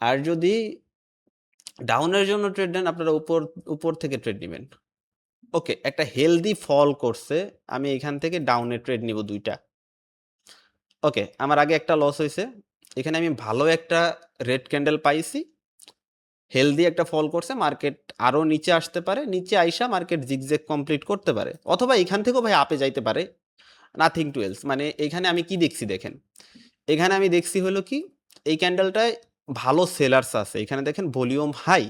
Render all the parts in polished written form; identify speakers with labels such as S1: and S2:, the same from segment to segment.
S1: আর যদি ডাউনের জন্য ট্রেড নেন, আপনারা উপর থেকে ট্রেড নেবেন। ওকে, একটা হেলদি ফল করছে, আমি এখান থেকে ডাউনে ট্রেড নিব 2টা। ওকে, আমার আগে একটা লস হয়েছে, এখানে আমি ভালো একটা রেড ক্যান্ডেল পাইছি, হেলদি একটা ফল করছে, মার্কেট আরো নিচে আসতে পারে, নিচে আইসা মার্কেট জিগজ্যাগ কমপ্লিট করতে পারে, অথবা এখান থেকেও ভাই আপে যাইতে পারে, নাথিং টু এলস। মানে এখানে আমি কি দেখছি দেখেন, এখানে আমি দেখছি হলো কি, এই ক্যান্ডেলটায় ভালো সেলার্স আছে, এখানে দেখেন ভলিউম হাই,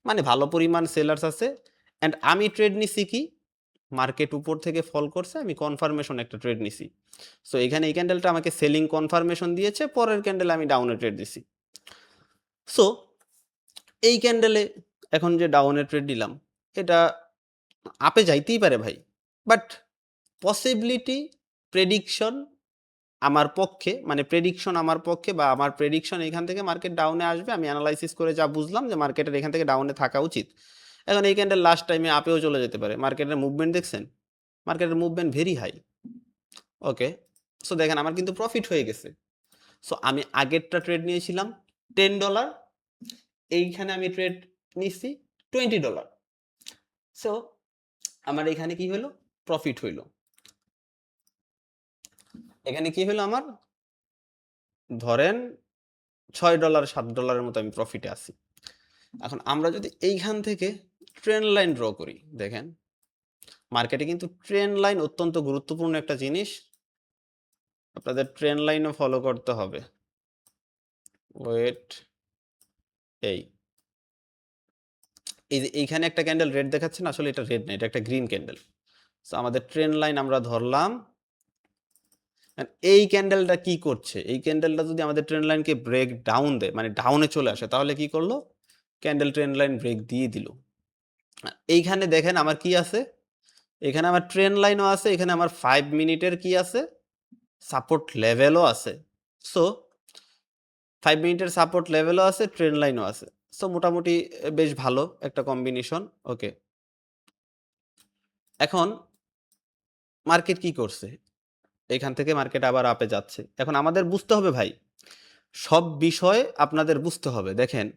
S1: মানে ভালো পরিমাণ সেলার্স আছে। অ্যান্ড আমি ট্রেড নিছি কি, মার্কেট উপর থেকে ফল করছে, আমি কনফার্মেশন একটা ট্রেড নিছি। সো এখানে এই ক্যান্ডেলটা আমাকে সেলিং কনফার্মেশন দিয়েছে, পরের ক্যান্ডেলে আমি ডাউনে ট্রেড দিছি। সো এই ক্যান্ডেলে এখন যে ডাউনে ট্রেড দিলাম, এটা আপে যাইতেই পারে ভাই, বাট পসিবিলিটি প্রেডিকশন আমার পক্ষে, মানে প্রেডিকশন আমার পক্ষে, বা আমার প্রেডিকশন এখান থেকে মার্কেট ডাউনে আসবে, আমি অ্যানালাইসিস করে যা বুঝলাম যে মার্কেটের এখান থেকে ডাউনে থাকা উচিত। এখন এই ক্যান্ডেল লাস্ট টাইমে আপেও চলে যেতে পারে, মার্কেটের মুভমেন্ট দেখছেন, মার্কেটের মুভমেন্ট ভেরি হাই। ওকে, সো দেখেন আমার কিন্তু প্রফিট হয়ে গেছে। সো আমি আগেরটা ট্রেড নিয়েছিলাম $10, এইখানে আমি ট্রেড নিচ্ছি $20। সো আমার এখানে কি হলো, প্রফিট হইলো। এখানে কি হলো আমার, ধরেন $6 $7 মতো আমি প্রফিটে আছি। এখন আমরা যদি এইখান থেকে ট্রেন্ড লাইন ড্র করি, দেখেন মার্কেটে কিন্তু ট্রেন্ড লাইন অত্যন্ত গুরুত্বপূর্ণ একটা জিনিস, আপনাদের ট্রেন্ড লাইনও ফলো করতে হবে। ওয়েট, এই এই যে এইখানে একটা ক্যান্ডেল রেড দেখাচ্ছে না, আসলে এটা রেড না, এটা একটা গ্রিন ক্যান্ডেল। সো আমাদের ট্রেন্ড লাইন আমরা ধরলাম, এই ক্যান্ডেলটা কি করছে, এই ক্যান্ডেলটা যদি আমাদের ট্রেন্ড লাইনকে ব্রেক ডাউন দেয়, মানে ডাউনে চলে আসে, তাহলে কি করলো, ক্যান্ডেল ট্রেন্ড লাইন ব্রেক দিয়ে দিল। এইখানে দেখেন আমার কি আছে, এখানে আমার ট্রেন্ড লাইনও আছে, এখানে আমার 5 মিনিটের কি আছে, সাপোর্ট লেভেলও আছে। সো 5 মিনিটের সাপোর্ট লেভেলও আছে, ট্রেন্ড লাইনও আছে। সো মোটামুটি বেশ ভালো একটা কম্বিনেশন। ওকে, এখন মার্কেট কি করছে, এখান থেকে মার্কেট আবার আপে যাচ্ছে। এখন আমাদের বুঝতে হবে ভাই, সব বিষয় আপনাদের বুঝতে হবে। দেখেন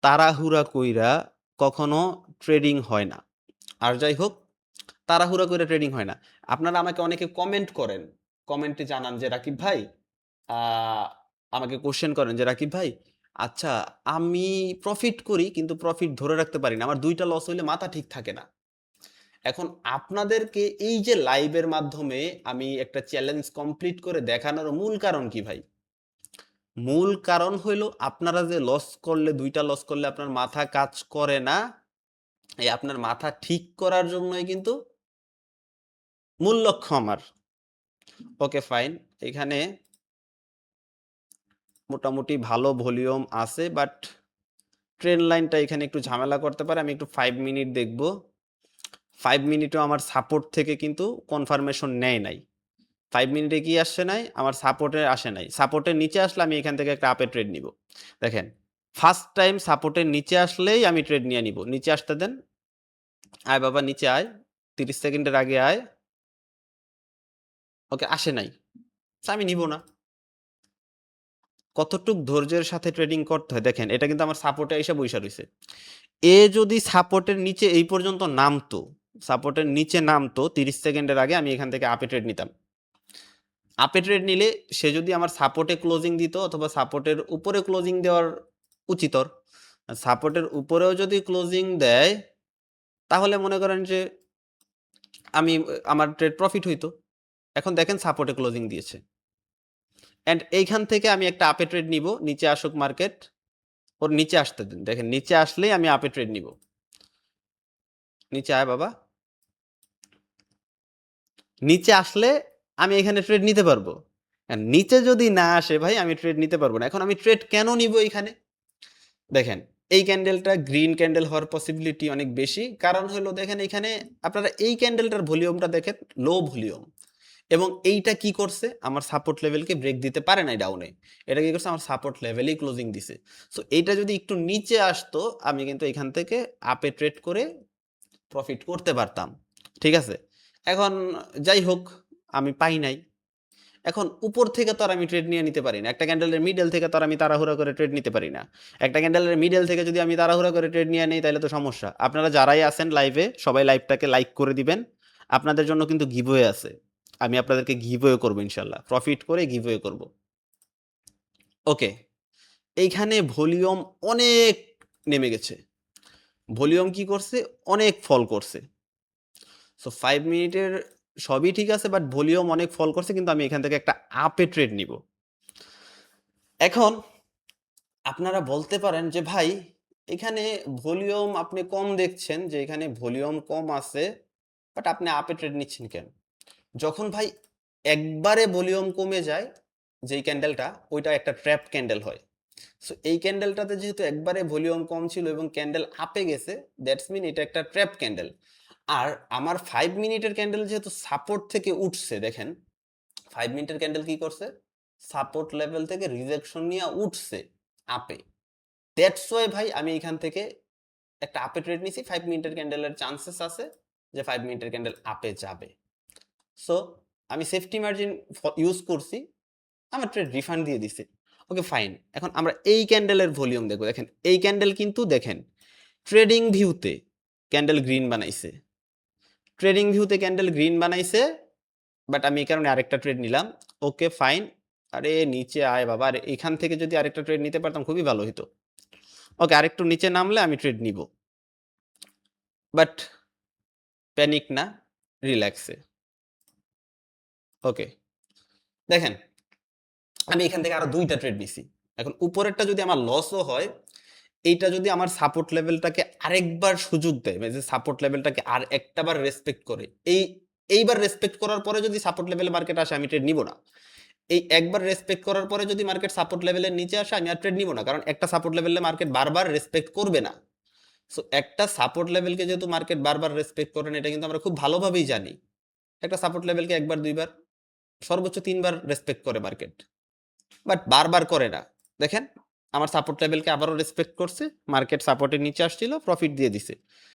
S1: তাড়াহুড়া কইরা কখনো ট্রেডিং হয় না। আর যাই হোক, তাড়াহুড়া করে ট্রেডিং হয় না। আপনারা আমাকে অনেকে কমেন্ট করেন, কমেন্টে জানান যে রাকিব ভাই, আমাকে কোশ্চেন করেন যে রাকিব ভাই, আচ্ছা আমি প্রফিট করি কিন্তু প্রফিট ধরে রাখতে পারি না, আমার 2টা লস হইলে মাথা ঠিক থাকে না। এখন আপনাদেরকে এই যে লাইভের মাধ্যমে আমি একটা চ্যালেঞ্জ কমপ্লিট করে দেখানোর মূল কারণ কি ভাই, মূল কারণ হইল আপনারা যে লস করলে, 2টা লস করলে আপনার মাথা কাজ করে না, এই আপনার মাথা ঠিক করার জন্যই কিন্তু মূল লক্ষ্য আমার। ওকে ফাইন, এখানে মোটামুটি ভালো ভলিউম আছে, বাট ট্রেন লাইনটা এখানে একটু ঝামেলা করতে পারে। আমি একটু 5 মিনিট দেখব, 5 মিনিটও আমার সাপোর্ট থেকে কিন্তু কনফার্মেশন নেয় নাই। 5 মিনিটে কি আসছে নাই, আমার সাপোর্টে আসে নাই, সাপোর্টের নিচে আসলে আমি এখান থেকে একটা আপে ট্রেড নিব। দেখেন ফার্স্ট টাইম সাপোর্টের নিচে আসলেই আমি ট্রেড নিয়ে নিব, নিচে আসতে দেন, আয় বাবা নিচে আয়, 30 সেকেন্ডের আগে আয়। ওকে, আসে নাই, আমি নিব না। কতটুক ধৈর্যের সাথে ট্রেডিং করতে হয় দেখেন, এটা কিন্তু আমার সাপোর্টে এসে বইসা রইছে। এ যদি সাপোর্টের নিচে এই পর্যন্ত নামতো, সাপোর্টের নিচে নামতো 30 সেকেন্ডের আগে, আমি এখান থেকে আপে ট্রেড নিতাম। আপে ট্রেড নিলে সে যদি আমার সাপোর্টে ক্লোজিং দিত, অথবা সাপোর্টের উপরে ক্লোজিং দেওয়ার উচিতর, সাপোর্টের উপরেও যদি ক্লোজিং দেয়, তাহলে মনে করেন যে আমি, আমার ট্রেড প্রফিট হইতো। এখন দেখেন সাপোর্টে ক্লোজিং দিয়েছে, অ্যান্ড এইখান থেকে আমি একটা আপে ট্রেড নিব, নিচে আসুক মার্কেট, ওর নিচে আসতে দিন, দেখেন নিচে আসলেই আমি আপে ট্রেড নিব। নিচে আয় বাবা, নিচে আসলে আমি এখানে ট্রেড নিতে পারবো। আর নিচে যদি না আসে ভাই, আমি ট্রেড নিতে পারবো না। এখন আমি ট্রেড কেন নিব এখানে, দেখেন এই ক্যান্ডেলটা গ্রিন ক্যান্ডেল হওয়ার পসিবিলিটি অনেক বেশি। কারণ হলো দেখেন এখানে আপনারা এই ক্যান্ডেলটার ভলিউমটা দেখেন, লো ভলিউম, এবং এইটা কি করছে, আমার সাপোর্ট লেভেলকে ব্রেক দিতে পারে নাই ডাউনে, এটা কি করছে, আমার সাপোর্ট লেভেলেই ক্লোজিং দিছে। সো এইটা যদি একটু নিচে আসতো, আমি কিন্তু এখান থেকে আপে ট্রেড করে প্রফিট করতে পারতাম। ঠিক আছে, এখন যাই হোক, আমি পাই নাই। এখন উপর থেকে তো আর আমি ট্রেড নিয়ে নিতে পারি না। একটা ক্যান্ডেলের মিডল থেকে তো আর আমি তাড়াহুড়া করে ট্রেড নিতে পারি না। একটা ক্যান্ডেলের মিডল থেকে যদি আমি তাড়াহুড়া করে ট্রেড নিয়ে নেই তাহলে তো সমস্যা। আপনারা যারাই আছেন লাইভে সবাই লাইভটাকে লাইক করে দিবেন। আপনাদের জন্য কিন্তু গিভওয়ে আছে। আমি আপনাদেরকে গিভওয়ে করব ইনশাল্লাহ। প্রফিট করে গিভওয়ে করব। ওকে, এইখানে ভলিউম অনেক নেমে গেছে। ভলিউম কি করছে? অনেক ফল করছে। সো 5 মিনিটের সবই ঠিক আছে, বাট ভলিউম অনেক ফল করছে, কিন্তু আমি এখান থেকে একটা আপে ট্রেড নিব। এখন আপনারা বলতে পারেন যে ভাই এখানে ভলিউম আপনি কম দেখছেন, যে এখানে ভলিউম কম আছে, বাট আপনি আপে ট্রেড নিচ্ছেন কেন? যখন ভাই একবারে ভলিউম কমে যায়, যেই ক্যান্ডেলটা, ওইটা একটা ট্র্যাপ ক্যান্ডেল হয়। সো এই ক্যান্ডেলটাতে যেহেতু একবারে ভলিউম কম ছিল এবং ক্যান্ডেল আপে গেছে, দ্যাটস মিন এটা একটা ট্র্যাপ ক্যান্ডেল। আর আমার 5 মিনিটের ক্যান্ডেল যেহেতু সাপোর্ট থেকে উঠছে, দেখেন 5 মিনিটের ক্যান্ডেল কি করছে? সাপোর্ট লেভেল থেকে রিজেকশন নিয়ে উঠছে আপে। দ্যাটস ওয়াই ভাই আমি এখান থেকে একটা আপে ট্রেড নিছি। 5 মিনিটের ক্যান্ডেলের চান্সেস আছে যে 5 মিনিটের ক্যান্ডেল আপে যাবে। সো আমি সেফটি মার্জিন ইউজ করছি, আমার ট্রেড রিফান্ড দিয়ে দিছে। Okay fine. এখন আমরা এই ক্যান্ডেলের ভলিউম দেখবো। দেখেন এই ক্যান্ডেল কিন্তু দেখেন ট্রেডিং ভিউতে ক্যান্ডেল গ্রিন বানাইছে, ট্রেডিং ভিউতে ক্যান্ডেল গ্রিন বানাইছে, বাট আমি এই কারণে আরেকটা ট্রেড নিলাম। Okay fine. আরে নিচে আয় বাবা, আরে এখান থেকে যদি আরেকটা ট্রেড নিতে পারতাম খুবই ভালো হতো। ওকে, আরেকটু নিচে নামলে আমি ট্রেড নিব, বাট প্যানিক না, রিল্যাক্সে। ওকে দেখেন আমি এখান থেকে আরো দুইটা ট্রেড নিছি। এখন উপরেরটা যদি আমার লসও হয়, এইটা যদি আমার সাপোর্ট লেভেলটাকে আরেকবার সুযোগ দেয়, মানে যে সাপোর্ট লেভেলটাকে আর একটাবার রেসপেক্ট করে, এইবার রেসপেক্ট করার পরে যদি সাপোর্ট লেভেলে মার্কেট আসে, আমি ট্রেড নিব না। এই একবার রেসপেক্ট করার পরে যদি মার্কেট সাপোর্ট লেভেলের নিচে আসে, আমি আর ট্রেড নিব না, কারণ একটা সাপোর্ট লেভেলে মার্কেট বারবার রেসপেক্ট করবে না। সো একটা সাপোর্ট লেভেলকে যেহেতু মার্কেট বারবার রেসপেক্ট করে না, এটা কিন্তু আমরা খুব ভালোভাবেই জানি। একটা সাপোর্ট লেভেলকে একবার, দুইবার, সর্বোচ্চ 3বার রেসপেক্ট করে মার্কেট, বাট বারবার করে না। দেখেন আমার সাপোর্ট লেভেলকে আবারও রেসপেক্ট করছে, মার্কেট সাপোর্টের নিচে আসছিল, প্রফিট দিয়ে দিছে।